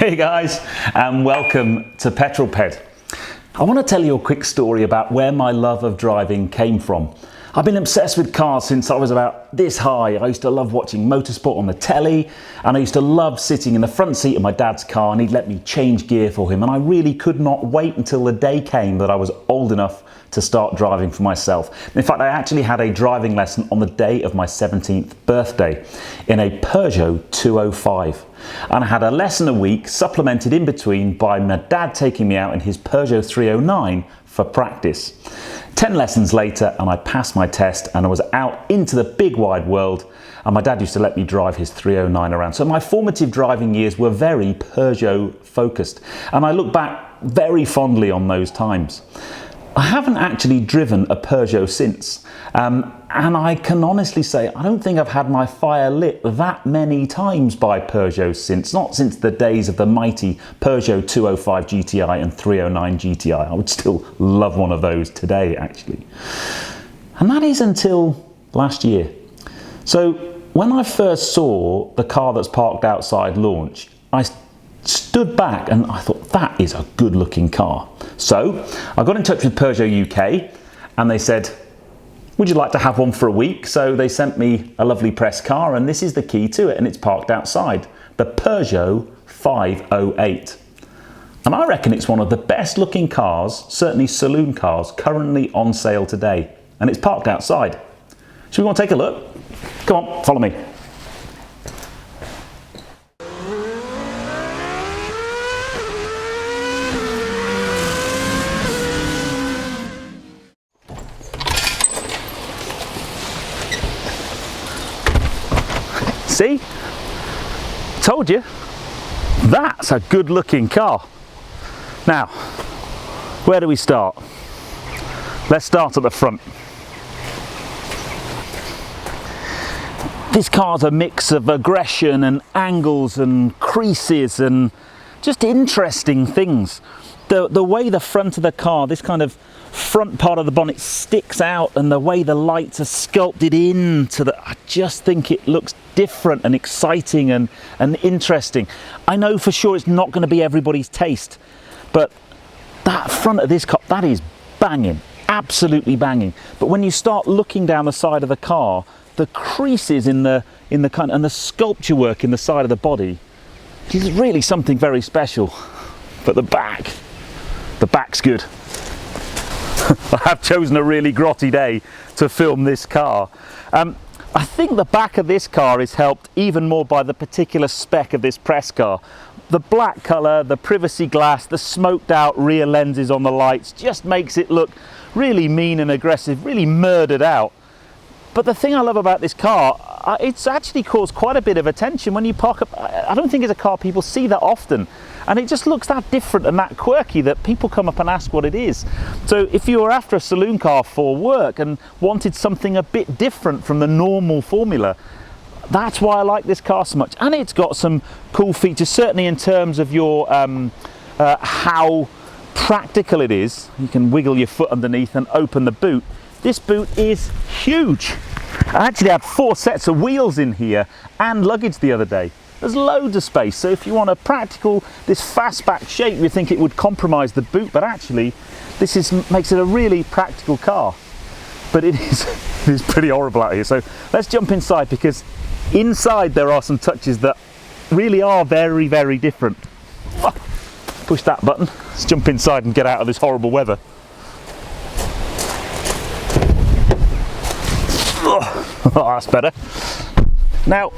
Hey guys, and welcome to Petrol Ped. I want to tell you a quick story about where my love of driving came from. I've been obsessed with cars since I was about this high. I used to love watching motorsport on the telly, and I used to love sitting in the front seat of my dad's car and he'd let me change gear for him, and I really could not wait until the day came that I was old enough to start driving for myself. In fact, I actually had a driving lesson on the day of my 17th birthday in a Peugeot 205. And I had a lesson a week, supplemented in between by my dad taking me out in his Peugeot 309 for practice. 10 lessons later and I passed my test and I was out into the big wide world, and my dad used to let me drive his 309 around. So my formative driving years were very Peugeot focused, and I look back very fondly on those times. I haven't actually driven a Peugeot since, and I can honestly say I don't think I've had my fire lit that many times by Peugeot since, not since the days of the mighty Peugeot 205 GTI and 309 GTI. I would still love one of those today, actually. And that is until last year. So when I first saw the car that's parked outside launch, I stood back and I thought, that is a good looking car. So I got in touch with Peugeot UK and they said, would you like to have one for a week? So they sent me a lovely press car, and this is the key to it, and it's parked outside, the Peugeot 508. And I reckon it's one of the best looking cars, certainly saloon cars, currently on sale today, and it's parked outside. So we want to take a look? Come on, follow me. See? Told you. That's a good looking car. Now, where do we start? Let's start at the front. This car's a mix of aggression and angles and creases and just interesting things. The way the front of the car, this kind of front part of the bonnet sticks out, and the way the lights are sculpted into the, I just think it looks different and exciting and interesting. I know for sure it's not going to be everybody's taste, but that front of this car, that is banging, absolutely banging. But when you start looking down the side of the car, the creases in the kind and the sculpture work in the side of the body is really something very special. But the back's good. I have chosen a really grotty day to film this car. I think the back of this car is helped even more by the particular spec of this press car. The black colour, the privacy glass, the smoked out rear lenses on the lights just makes it look really mean and aggressive, really murdered out. But the thing I love about this car, it's actually caused quite a bit of attention when you park up. I don't think it's a car people see that often, and it just looks that different and that quirky that people come up and ask what it is. So if you were after a saloon car for work and wanted something a bit different from the normal formula, that's why I like this car so much. And it's got some cool features, certainly in terms of your how practical it is. You can wiggle your foot underneath and open the boot. This boot is huge. I actually had 4 sets of wheels in here and luggage the other day. There's loads of space, so if you want a practical, this fastback shape, you think it would compromise the boot, but actually this makes it a really practical car. But it is pretty horrible out here. So let's jump inside, because inside there are some touches that really are very, very different. Push that button. Let's jump inside and get out of this horrible weather. Oh, that's better. Now,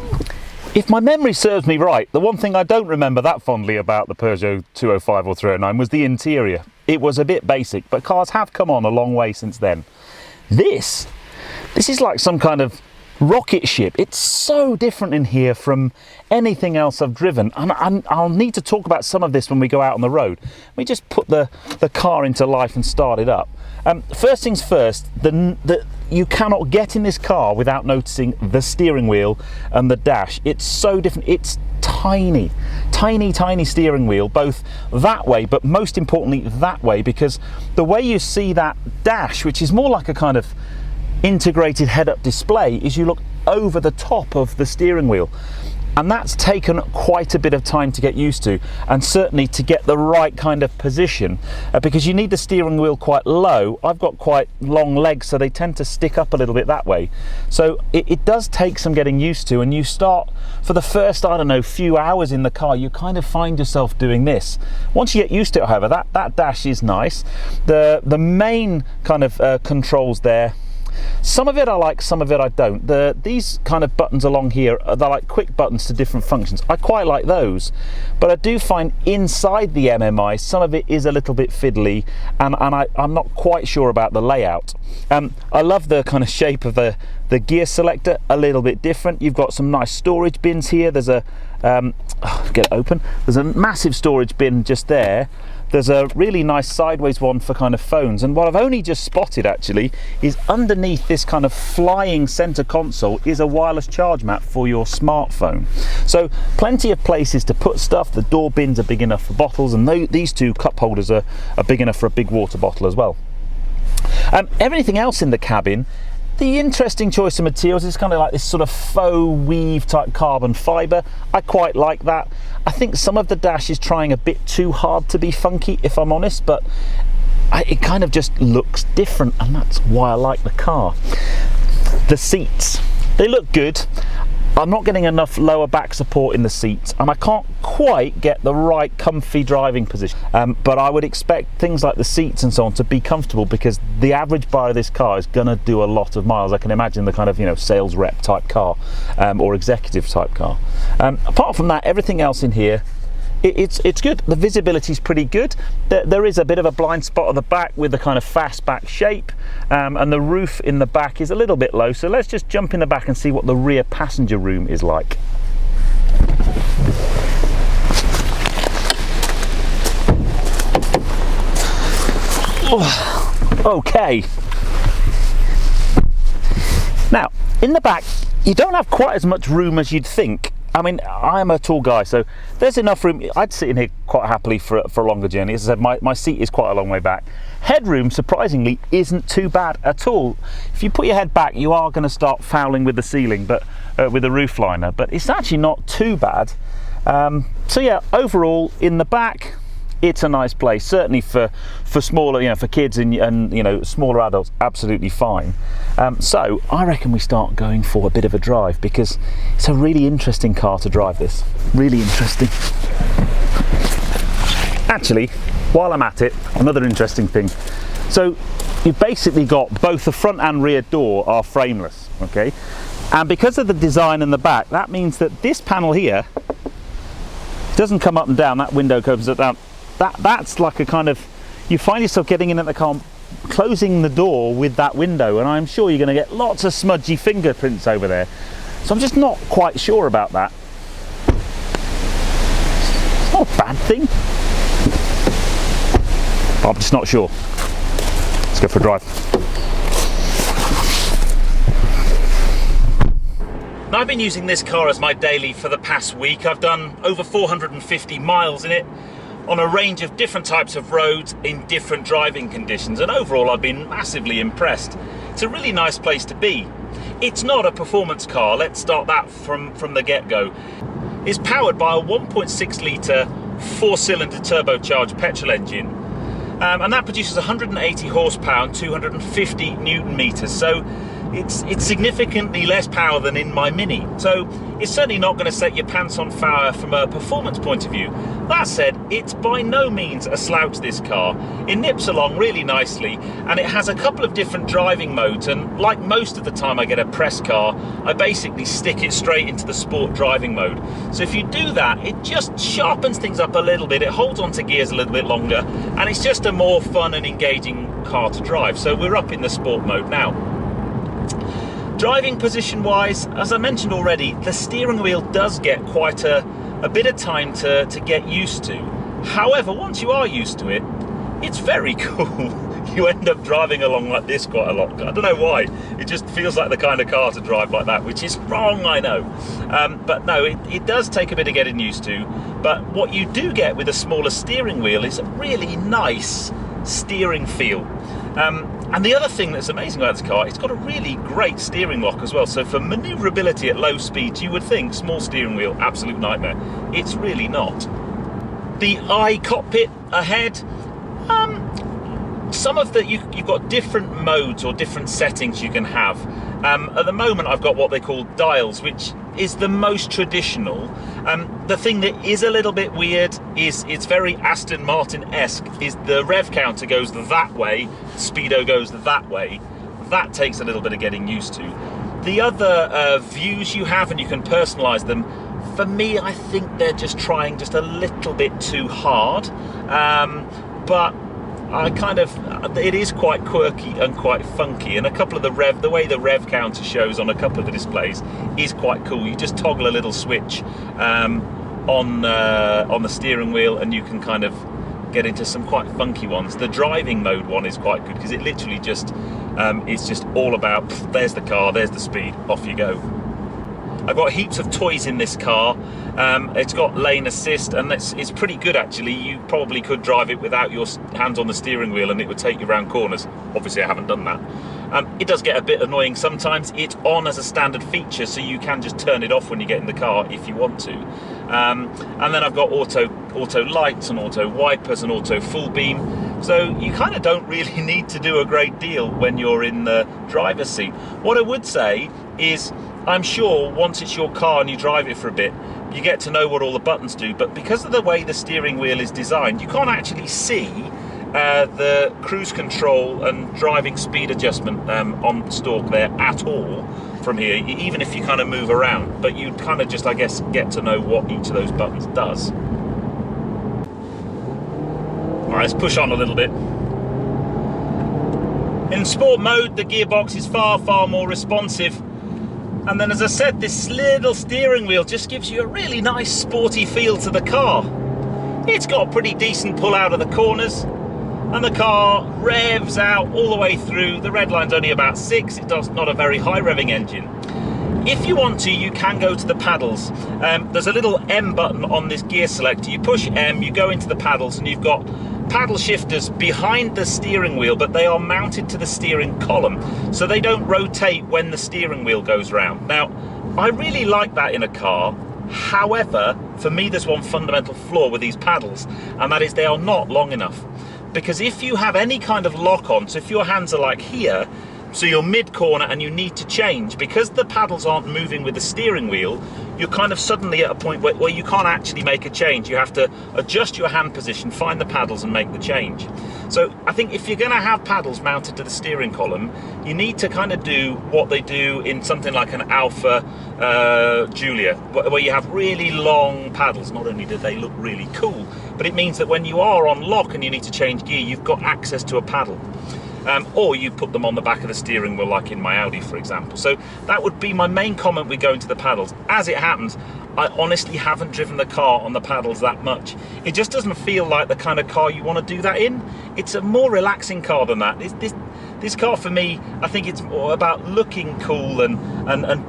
if my memory serves me right, the one thing I don't remember that fondly about the Peugeot 205 or 309 was the interior. It was a bit basic, but cars have come on a long way since then. This is like some kind of rocket ship. It's so different in here from anything else I've driven, and I'll need to talk about some of this when we go out on the road. Let me just put the car into life and start it up. First things first, you cannot get in this car without noticing the steering wheel and the dash. It's so different. It's tiny, tiny, tiny steering wheel, both that way, but most importantly that way, because the way you see that dash, which is more like a kind of integrated head-up display, is you look over the top of the steering wheel. And that's taken quite a bit of time to get used to, and certainly to get the right kind of position, because you need the steering wheel quite low. I've got quite long legs, so they tend to stick up a little bit that way. So it does take some getting used to, and you start, for the first, I don't know, few hours in the car, you kind of find yourself doing this. Once you get used to it, however, that dash is nice. The main kind of controls there, some of it I like, some of it I don't. These kind of buttons along here, they're like quick buttons to different functions. I quite like those, but I do find inside the MMI some of it is a little bit fiddly, and I'm not quite sure about the layout. I love the kind of shape of the gear selector, a little bit different. You've got some nice storage bins here. There's a get it open. There's a massive storage bin just there. There's a really nice sideways one for kind of phones, and what I've only just spotted actually is underneath this kind of flying center console is a wireless charge mat for your smartphone. So plenty of places to put stuff. The door bins are big enough for bottles, and these two cup holders are big enough for a big water bottle as well. Everything else in the cabin, the interesting choice of materials is kind of like this sort of faux weave type carbon fibre. I quite like that. I think some of the dash is trying a bit too hard to be funky, if I'm honest, but it kind of just looks different, and that's why I like the car. The seats, they look good. I'm not getting enough lower back support in the seats, and I can't quite get the right comfy driving position. But I would expect things like the seats and so on to be comfortable, because the average buyer of this car is going to do a lot of miles. I can imagine the kind of, you know, sales rep type car or executive type car. Apart from that, everything else in here, it's good. The visibility is pretty good. There is a bit of a blind spot at the back with the kind of fastback shape, and the roof in the back is a little bit low. So let's just jump in the back and see what the rear passenger room is like. Oh, okay. Now, in the back, you don't have quite as much room as you'd think. I mean, I'm a tall guy, so there's enough room. I'd sit in here quite happily for a longer journey. As I said, my seat is quite a long way back. Headroom, surprisingly, isn't too bad at all. If you put your head back, you are going to start fouling with the ceiling, but with the roof liner. But it's actually not too bad. So yeah, overall, in the back, it's a nice place. Certainly for smaller, you know, for kids and you know, smaller adults, absolutely fine. So I reckon we start going for a bit of a drive, because it's a really interesting car to drive. This really interesting. Actually, while I'm at it, another interesting thing. So you've basically got both the front and rear door are frameless, okay? And because of the design in the back, that means that this panel here doesn't come up and down. That window comes up down. That's like a kind of, you find yourself getting in at the car, closing the door with that window, and I'm sure you're going to get lots of smudgy fingerprints over there. So I'm just not quite sure about that. It's not a bad thing, but I'm just not sure. Let's go for a drive. Now, I've been using this car as my daily for the past week. I've done over 450 miles in it, on a range of different types of roads in different driving conditions, and overall I've been massively impressed. It's a really nice place to be. It's not a performance car, let's start that from the get-go. It's powered by a 1.6 litre 4-cylinder turbocharged petrol engine, and that produces 180 horsepower and 250 newton meters, so it's significantly less power than in my Mini. So it's certainly not going to set your pants on fire from a performance point of view. That said, it's by no means a slouch, this car. It nips along really nicely, and it has a couple of different driving modes, and like most of the time I get a press car, I basically stick it straight into the sport driving mode. So if you do that, it just sharpens things up a little bit, it holds onto gears a little bit longer, and it's just a more fun and engaging car to drive. So we're up in the sport mode now. Driving position wise, as I mentioned already, the steering wheel does get quite a bit of time to get used to. However, once you are used to it, it's very cool. You end up driving along like this quite a lot. I don't know why, it just feels like the kind of car to drive like that, which is wrong, I know. But no, it does take a bit of getting used to. But what you do get with a smaller steering wheel is a really nice steering feel. And the other thing that's amazing about this car, it's got a really great steering lock as well. So for manoeuvrability at low speeds, you would think small steering wheel, absolute nightmare. It's really not. The iCockpit ahead, some of the, you've got different modes or different settings you can have. At the moment I've got what they call dials, which is the most traditional. The thing that is a little bit weird is it's very Aston Martin-esque, is the rev counter goes that way, speedo goes that way. That takes a little bit of getting used to. The other views you have, and you can personalize them, for me I think they're just trying just a little bit too hard, but I kind of, it is quite quirky and quite funky, and a couple of the way the rev counter shows on a couple of the displays is quite cool. You just toggle a little switch on the steering wheel and you can kind of get into some quite funky ones. The driving mode one is quite good because it literally just it's just all about, there's the car, there's the speed, off you go. I've got heaps of toys in this car. It's got lane assist, and it's pretty good actually. You probably could drive it without your hands on the steering wheel and it would take you around corners. Obviously I haven't done that. It does get a bit annoying sometimes. It's on as a standard feature, so you can just turn it off when you get in the car if you want to. And then I've got auto lights and auto wipers and auto full beam. So you kind of don't really need to do a great deal when you're in the driver's seat. What I would say is, I'm sure once it's your car and you drive it for a bit, you get to know what all the buttons do, but because of the way the steering wheel is designed, you can't actually see the cruise control and driving speed adjustment on stalk there at all from here, even if you kind of move around, but you kind of just, I guess, get to know what each of those buttons does. All right, let's push on a little bit. In sport mode, the gearbox is far more responsive. And then, as I said, this little steering wheel just gives you a really nice sporty feel to the car. It's got a pretty decent pull out of the corners, and the car revs out all the way through. The red line's only about 6, it does not a very high revving engine. If you want to, you can go to the paddles. There's a little M button on this gear selector. You push M, you go into the paddles, and you've got paddle shifters behind the steering wheel, but they are mounted to the steering column, so they don't rotate when the steering wheel goes round. Now, I really like that in a car. However, for me there's one fundamental flaw with these paddles, and that is they are not long enough. Because if you have any kind of lock on, so if your hands are like here, so you're mid-corner and you need to change, because the paddles aren't moving with the steering wheel, you're kind of suddenly at a point where you can't actually make a change. You have to adjust your hand position, find the paddles and make the change. So I think if you're going to have paddles mounted to the steering column, you need to kind of do what they do in something like an Alfa Giulia, where you have really long paddles. Not only do they look really cool, but it means that when you are on lock and you need to change gear, you've got access to a paddle. Or you put them on the back of the steering wheel, like in my Audi, for example. So that would be my main comment with going to the paddles. As it happens, I honestly haven't driven the car on the paddles that much. It just doesn't feel like the kind of car you want to do that in. It's a more relaxing car than that. This car, for me, I think it's more about looking cool and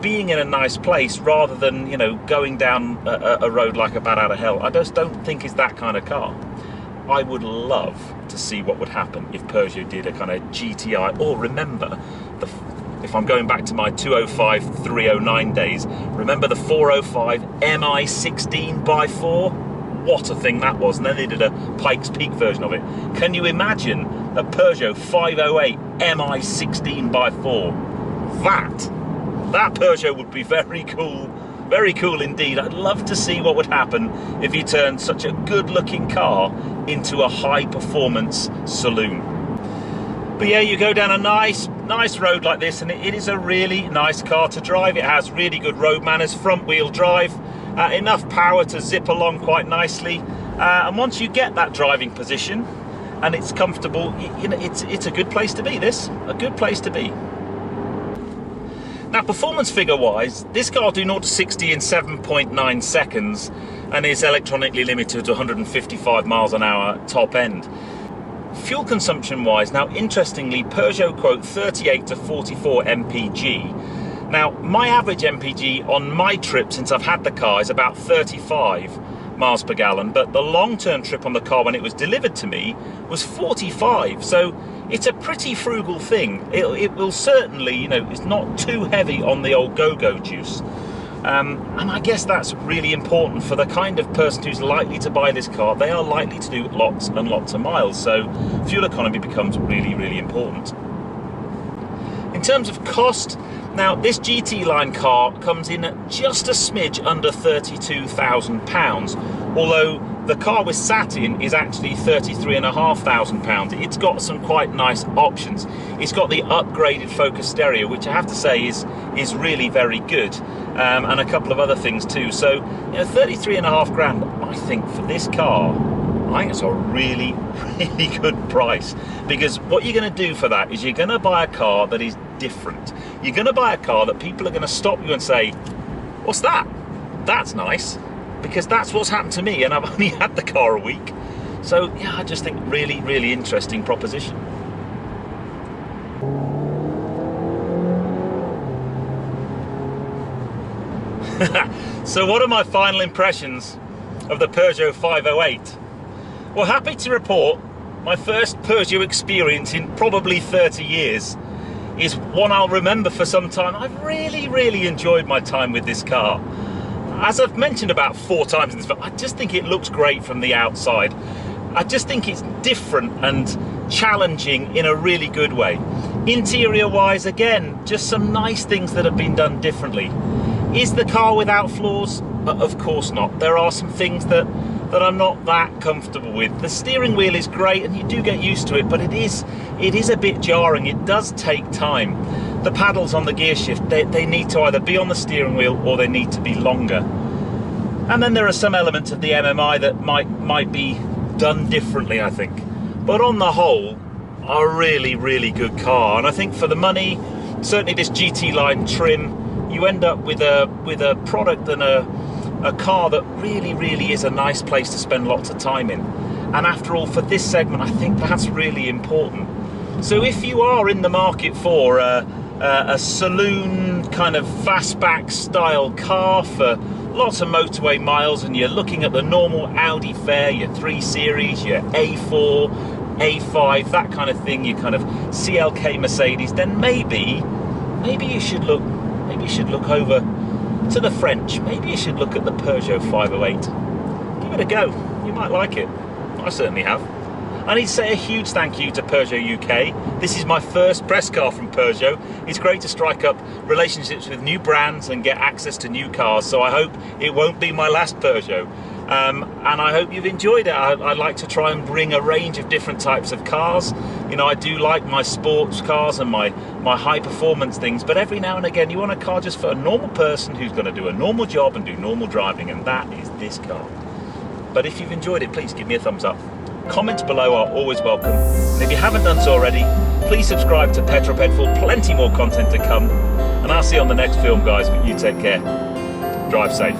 being in a nice place, rather than, you know, going down a road like a bat out of hell. I just don't think it's that kind of car. I would love to see what would happen if Peugeot did a kind of GTI, or remember, if I'm going back to my 205 309 days, remember the 405 MI16x4? What a thing that was. And then they did a Pikes Peak version of it. Can you imagine a Peugeot 508 MI16x4? That Peugeot would be very cool. Very cool indeed. I'd love to see what would happen if you turned such a good looking car into a high performance saloon. But yeah, you go down a nice road like this, and it is a really nice car to drive. It has really good road manners, front wheel drive, enough power to zip along quite nicely. And once you get that driving position and it's comfortable, you know, it's a good place to be. A good place to be. Now, performance figure wise, this car will do 0 to 60 in 7.9 seconds and is electronically limited to 155 miles an hour top end. Fuel consumption wise, now interestingly, Peugeot quote 38 to 44 mpg. Now, my average mpg on my trip since I've had the car is about 35. miles per gallon, but the long-term trip on the car when it was delivered to me was 45. So it's a pretty frugal thing. It will certainly, you know, it's not too heavy on the old go-go juice. And I guess that's really important for the kind of person who's likely to buy this car. They are likely to do lots and lots of miles, so fuel economy becomes really, really important. In terms of cost, now this GT line car comes in at just a smidge under £32,000, although the car we're sat in is actually £33,500. It's got some quite nice options. It's got the upgraded Focus stereo, which I have to say is really very good, and a couple of other things too. So, you know, 33.5 grand, I think for this car, I think it's a really, really good price, because what you're going to do for that is you're going to buy a car that is different. You're going to buy a car that people are going to stop you and say, what's that? That's nice. Because that's what's happened to me, and I've only had the car a week. So yeah, I just think really, really interesting proposition. So what are my final impressions of the Peugeot 508? Well, happy to report my first Peugeot experience in probably 30 years is one I'll remember for some time. I've really, really enjoyed my time with this car. As I've mentioned about 4 times in this video, I just think it looks great from the outside. I just think it's different and challenging in a really good way. Interior wise, again, just some nice things that have been done differently. Is the car without flaws? Of course not. There are some things that I'm not that comfortable with. The steering wheel is great and you do get used to it, but it is a bit jarring. It does take time. The paddles on the gear shift, they need to either be on the steering wheel or they need to be longer. And then there are some elements of the MMI that might be done differently, I think. But on the whole, a really, really good car. And I think for the money, certainly this GT line trim, you end up with a product and a car that really, really is a nice place to spend lots of time in. And after all, for this segment, I think that's really important. So if you are in the market for a saloon kind of fastback style car for lots of motorway miles, and you're looking at the normal Audi fare, your 3 Series, your A4, A5, that kind of thing, your kind of CLK Mercedes, then maybe you should look over to the French. Maybe you should look at the Peugeot 508. Give it a go. You might like it. I certainly have. I need to say a huge thank you to Peugeot UK. This is my first press car from Peugeot. It's great to strike up relationships with new brands and get access to new cars, so I hope it won't be my last Peugeot. And I hope you've enjoyed it. I like to try and bring a range of different types of cars. You know, I do like my sports cars and my high performance things, but every now and again you want a car just for a normal person who's going to do a normal job and do normal driving, and that is this car. But if you've enjoyed it, please give me a thumbs up. Comments below are always welcome, and if you haven't done so already, please subscribe to Petrol for plenty more content to come, and I'll see you on the next film, guys. But you take care, drive safe.